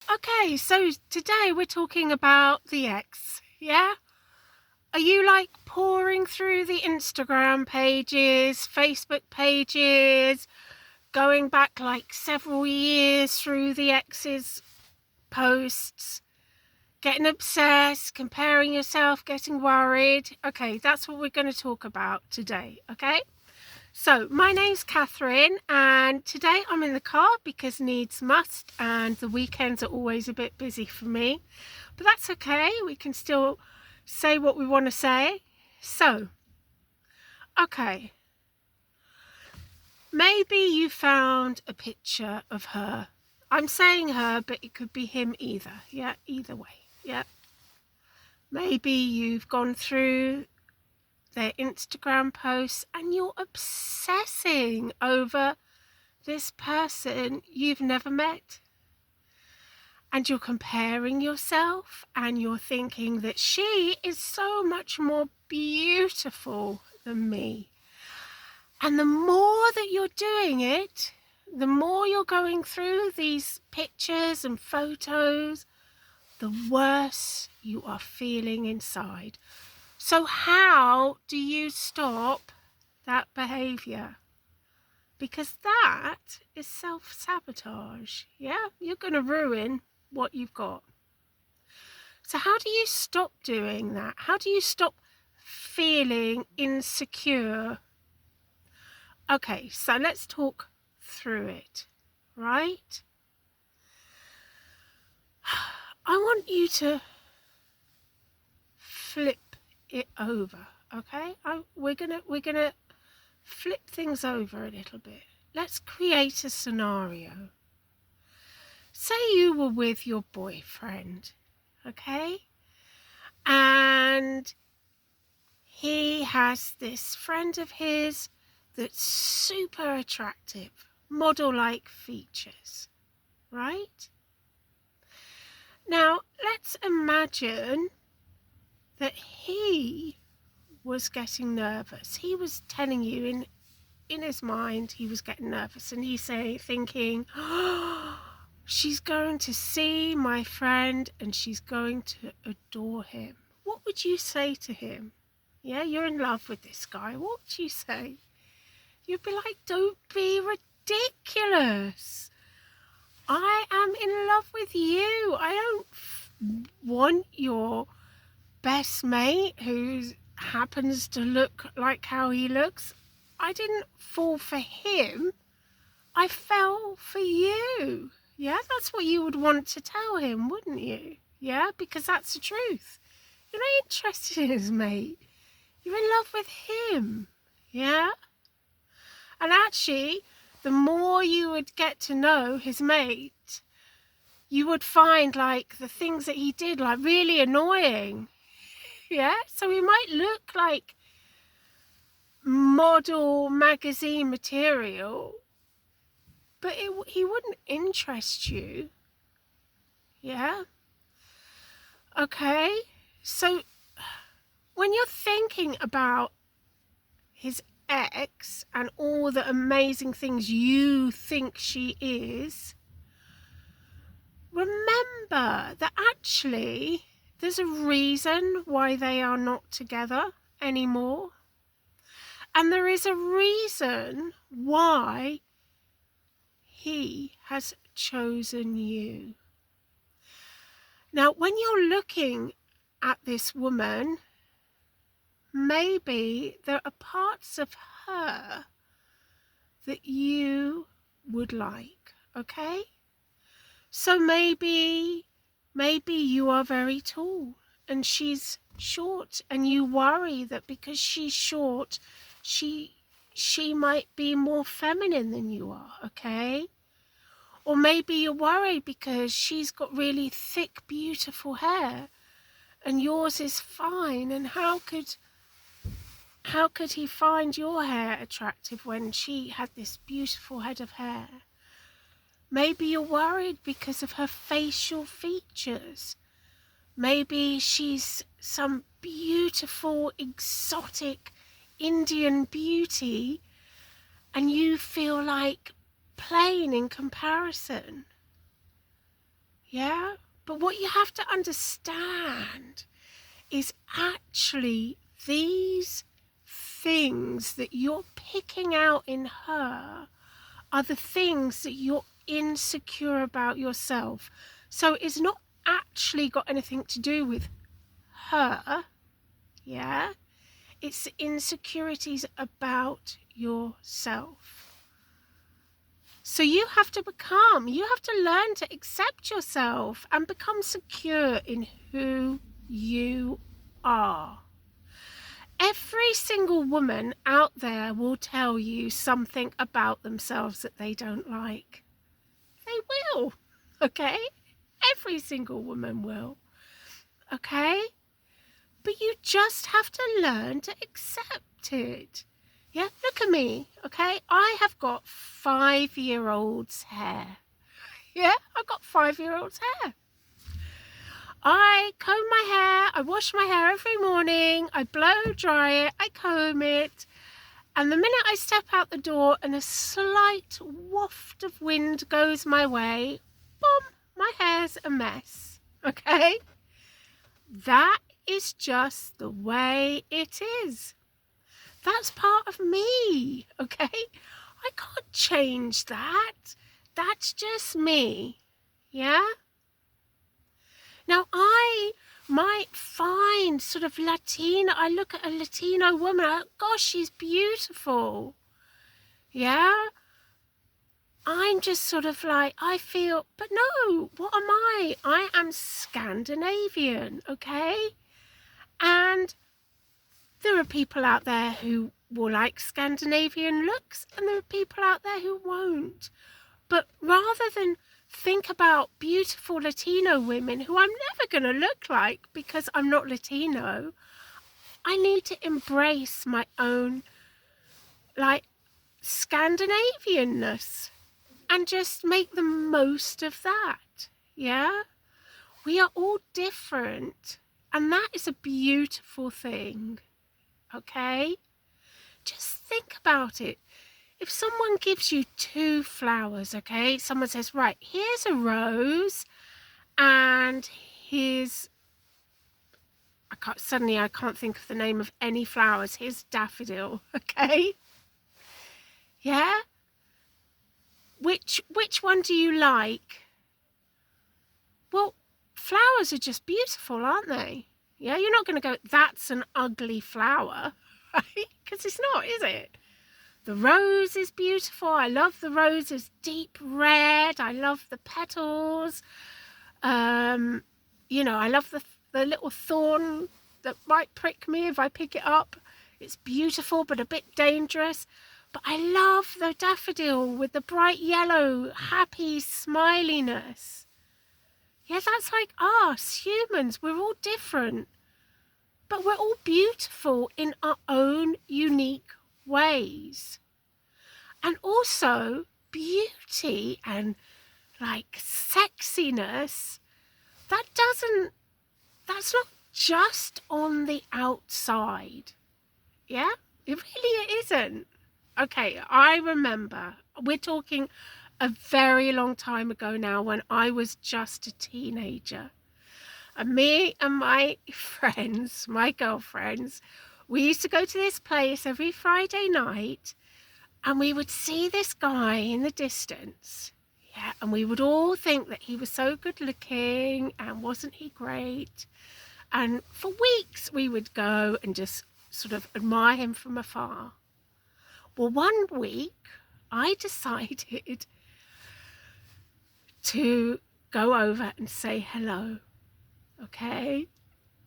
Okay, so today we're talking about the ex, yeah? Are you like pouring through the Instagram pages, Facebook pages, going back like several years through the ex's posts, getting obsessed, comparing yourself, getting worried? Okay, that's what we're going to talk about today, okay? So, my name's Catherine, and today I'm in the car because needs must, and the weekends are always a bit busy for me. But that's okay, we can still say what we want to say. So, okay, maybe you found a picture of her. I'm saying her, but it could be him either. Yeah, either way. Yeah. Maybe you've gone through their Instagram posts and you're obsessing over this person you've never met. And you're comparing yourself and you're thinking that she is so much more beautiful than me. And the more that you're doing it, the more you're going through these pictures and photos, the worse you are feeling inside. So how do you stop that behavior? Because that is self-sabotage. Yeah, you're going to ruin what you've got. So how do you stop doing that? How do you stop feeling insecure? Okay, so let's talk through it, right? I want you to flip it over, okay? We're gonna flip things over a little bit. Let's create a scenario. Say you were with your boyfriend, okay? And he has this friend of his that's super attractive, model-like features, right? Now, let's imagine that he was getting nervous. He was telling you in his mind he was getting nervous, and he's thinking, oh, she's going to see my friend and she's going to adore him. What would you say to him? Yeah, you're in love with this guy. What would you say? You'd be like, don't be ridiculous. I am in love with you. I don't want your best mate who happens to look like how he looks. I didn't fall for him. I fell for you. Yeah, that's what you would want to tell him, wouldn't you? Yeah, because that's the truth. You're not interested in his mate. You're in love with him. Yeah? And actually, the more you would get to know his mate, you would find like the things that he did like really annoying. Yeah? So he might look like model magazine material, but he wouldn't interest you. Yeah? Okay? So when you're thinking about his ex and all the amazing things you think she is, remember that actually there's a reason why they are not together anymore. And there is a reason why he has chosen you. Now, when you're looking at this woman, maybe there are parts of her that you would like, okay? So maybe you are very tall and she's short, and you worry that because she's short, she might be more feminine than you are, okay? Or maybe you're worried because she's got really thick, beautiful hair and yours is fine, and how could he find your hair attractive when she had this beautiful head of hair? Maybe you're worried because of her facial features. Maybe she's some beautiful, exotic Indian beauty and you feel like plain in comparison. Yeah? But what you have to understand is actually these things that you're picking out in her are the things that you're insecure about yourself. So it's not actually got anything to do with her, yeah? It's the insecurities about yourself. So you have to learn to accept yourself and become secure in who you are. Every single woman out there will tell you something about themselves that they don't like. They will, okay? Every single woman will, okay? But you just have to learn to accept it. Yeah, look at me, okay? I have got 5-year-old's hair. Yeah, I've got 5-year-old's hair. I comb my hair, I wash my hair every morning, I blow dry it, I comb it, and the minute I step out the door and a slight waft of wind goes my way, boom, my hair's a mess, okay? That is just the way it is. That's part of me, okay? I can't change that. That's just me, yeah? Now, I might find sort of Latina, I look at a Latino woman, gosh, she's beautiful. Yeah? I'm just sort of like, I feel, but no, what am I? I am Scandinavian, okay? And there are people out there who will like Scandinavian looks, and there are people out there who won't. But rather than think about beautiful Latino women who I'm never going to look like because I'm not Latino, I need to embrace my own, like, Scandinavianness and just make the most of that. Yeah? We are all different, and that is a beautiful thing. Okay? Just think about it. If someone gives you 2 flowers, okay, someone says, right, here's a rose and here's, I can't think of the name of any flowers. Here's daffodil, okay? Yeah? Which one do you like? Well, flowers are just beautiful, aren't they? Yeah, you're not going to go, that's an ugly flower, right? Because it's not, is it? The rose is beautiful. I love the rose. It's deep red. I love the petals. You know, I love the little thorn that might prick me if I pick it up. It's beautiful, but a bit dangerous. But I love the daffodil with the bright yellow, happy smiliness. Yeah, that's like us, humans. We're all different. But we're all beautiful in our own unique ways. And also beauty and like sexiness, that's not just on the outside. Yeah, it really isn't. Okay, I remember, we're talking a very long time ago now, when I was just a teenager. And me and my friends, my girlfriends, we used to go to this place every Friday night, and we would see this guy in the distance. Yeah, and we would all think that he was so good looking, and wasn't he great? And for weeks we would go and just sort of admire him from afar. Well, one week I decided to go over and say hello, okay?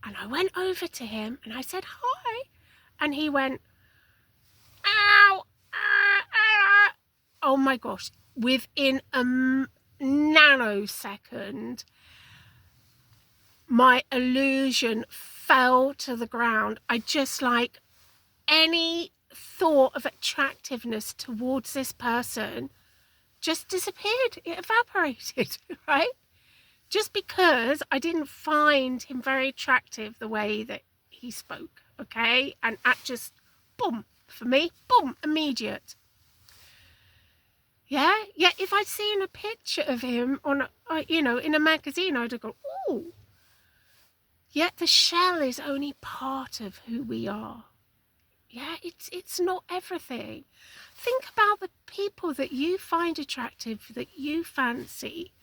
And I went over to him and I said hi, and he went, ow, oh my gosh, within a nanosecond, my illusion fell to the ground. I just, like, any thought of attractiveness towards this person just disappeared. It evaporated, right? Just because I didn't find him very attractive the way that he spoke, okay? And at just, boom, for me, boom, immediate. Yeah, if I'd seen a picture of him on in a magazine, I'd have gone, oh. Yet the shell is only part of who we are. Yeah, it's not everything. Think about the people that you find attractive, that you fancy.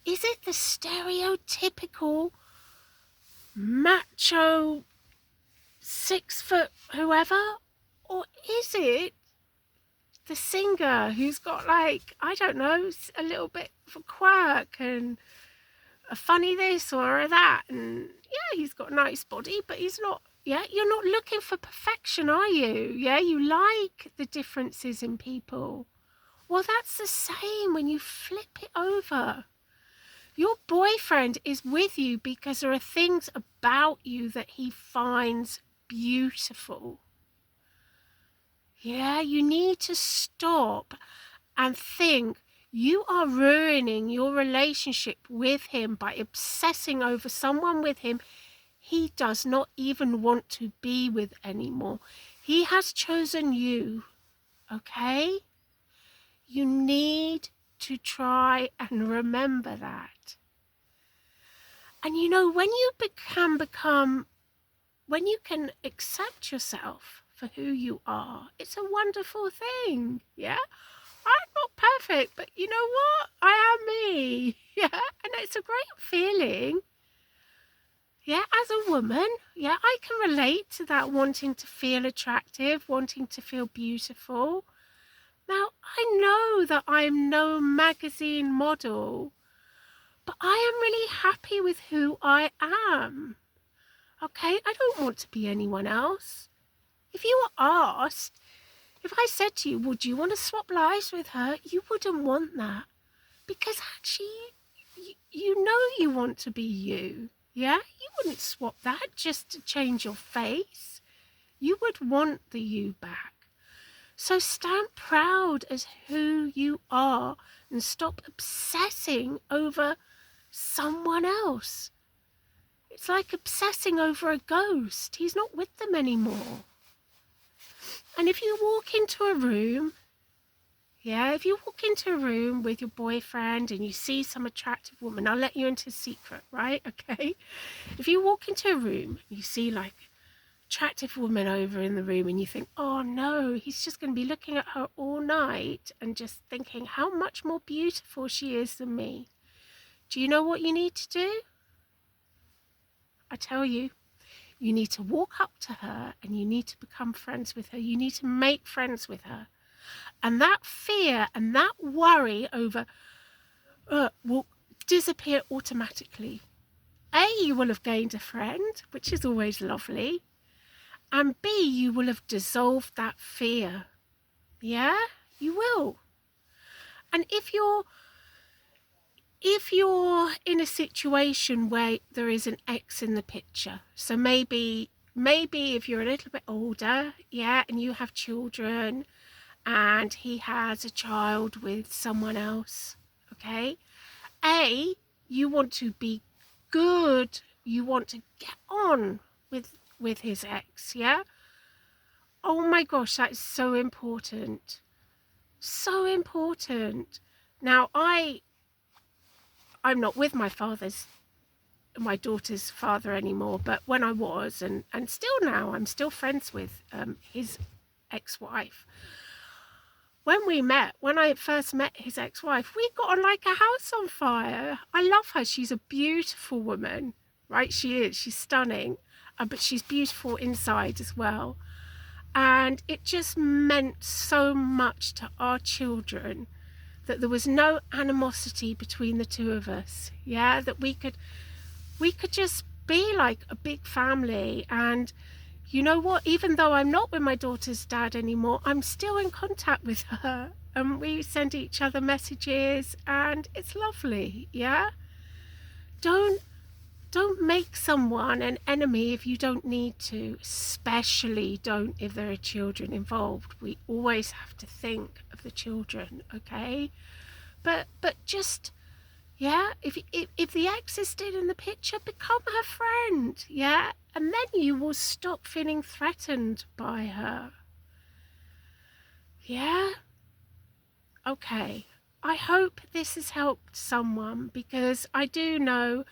Is it the stereotypical macho 6 foot whoever? Or is it the singer who's got, like, I don't know, a little bit of a quirk and a funny this or a that, and yeah, he's got a nice body, but he's not, you're not looking for perfection, are you? Yeah, you like the differences in people. Well, that's the same when you flip it over. Your boyfriend is with you because there are things about you that he finds beautiful. Yeah, you need to stop and think you are ruining your relationship with him by obsessing over someone with him he does not even want to be with anymore. He has chosen you, okay? You need to try and remember that. And when you when you can accept yourself for who you are, it's a wonderful thing, yeah? I'm not perfect, but you know what? I am me, yeah? And it's a great feeling. Yeah, as a woman, yeah, I can relate to that, wanting to feel attractive, wanting to feel beautiful. Now, I know that I'm no magazine model, but I am really happy with who I am. Okay, I don't want to be anyone else. If you were asked, if I said to you, would you want to swap lives with her? You wouldn't want that. Because actually, you know you want to be you. Yeah, you wouldn't swap that just to change your face. You would want the you back. So stand proud as who you are and stop obsessing over someone else. It's like obsessing over a ghost. He's not with them anymore. And if you walk into a room, if you walk into a room with your boyfriend and you see some attractive woman, I'll let you into a secret, right? Okay. If you walk into a room, you see like attractive woman over in the room and you think, oh no, he's just going to be looking at her all night and just thinking how much more beautiful she is than me. Do you know what you need to do? I tell you, you need to walk up to her and you need to become friends with her. You need to make friends with her. And that fear and that worry over will disappear automatically. A, you will have gained a friend, which is always lovely. And B, you will have dissolved that fear. Yeah, you will. And if you're in a situation where there is an ex in the picture, so maybe if you're a little bit older, and you have children and he has a child with someone else, okay? A, you want to be good. You want to get on with his ex, yeah? Oh my gosh, that is so important. So important. Now, I'm not with my daughter's father anymore, but when I was, and still now, I'm still friends with his ex-wife. When I first met his ex-wife, we got on like a house on fire. I love her. She's a beautiful woman, right? She is. She's stunning, but she's beautiful inside as well. And it just meant so much to our children that there was no animosity between the two of us. Yeah, that we could just be like a big family. And you know what? Even though I'm not with my daughter's dad anymore, I'm still in contact with her. And we send each other messages and it's lovely, yeah? Don't make someone an enemy if you don't need to, especially don't if there are children involved. We always have to think of the children, okay? But just, if the ex is still in the picture, become her friend, yeah? And then you will stop feeling threatened by her. Yeah? Okay, I hope this has helped someone, because I do know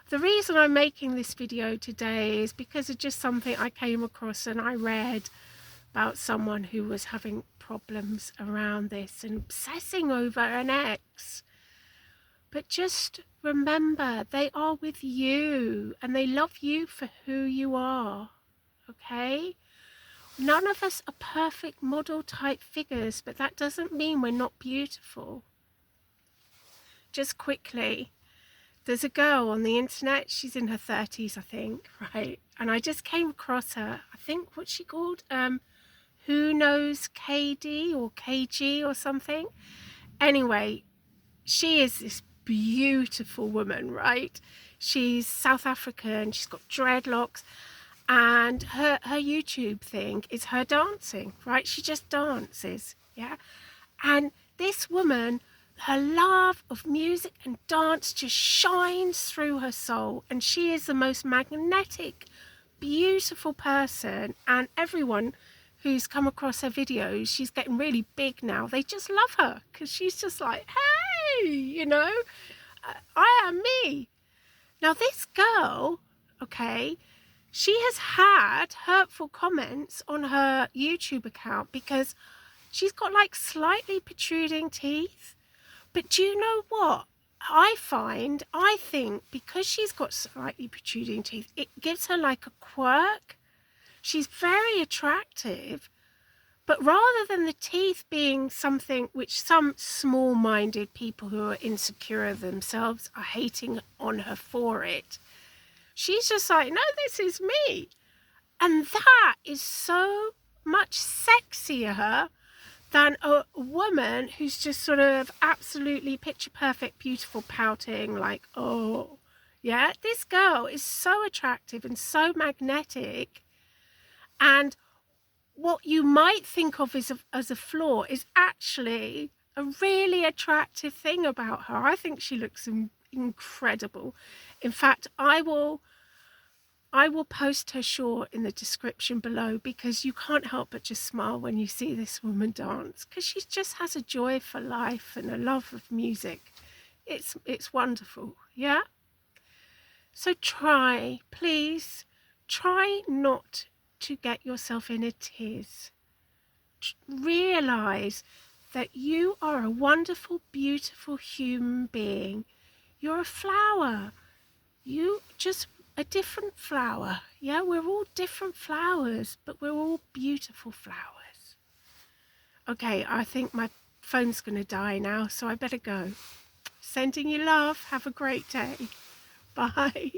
the reason I'm making this video today is because of just something I came across and I read about someone who was having problems around this and obsessing over an ex. But just remember, they are with you and they love you for who you are, okay? None of us are perfect model type figures, but that doesn't mean we're not beautiful. Just quickly, there's a girl on the internet, she's in her 30s, I think, right? And I just came across her, I think, what's she called? Who Knows KD or KG or something? Anyway, she is this beautiful woman, right? She's South African, she's got dreadlocks, and her YouTube thing is her dancing, right? She just dances, yeah? And this woman, her love of music and dance just shines through her soul, and she is the most magnetic, beautiful person. And everyone who's come across her videos, she's getting really big now, they just love her because she's just like, hey, you know, I am me. Now this girl, okay, she has had hurtful comments on her YouTube account because she's got like slightly protruding teeth. But do you know what? I think because she's got slightly protruding teeth, it gives her like a quirk. She's very attractive, but rather than the teeth being something which some small-minded people who are insecure of themselves are hating on her for it, she's just like, no, this is me. And that is so much sexier than a woman who's just sort of absolutely picture perfect, beautiful, pouting, like, oh, yeah, this girl is so attractive and so magnetic. And what you might think of as a flaw is actually a really attractive thing about her. I think she looks incredible. In fact, I will post her short in the description below, because you can't help but just smile when you see this woman dance, because she just has a joy for life and a love of music. It's wonderful, yeah? So try, please, try not to get yourself in a tears. Realize that you are a wonderful, beautiful human being. You're a flower. You just a different flower. Yeah, we're all different flowers, but we're all beautiful flowers. Okay, I think my phone's going to die now, so I better go. Sending you love. Have a great day. Bye.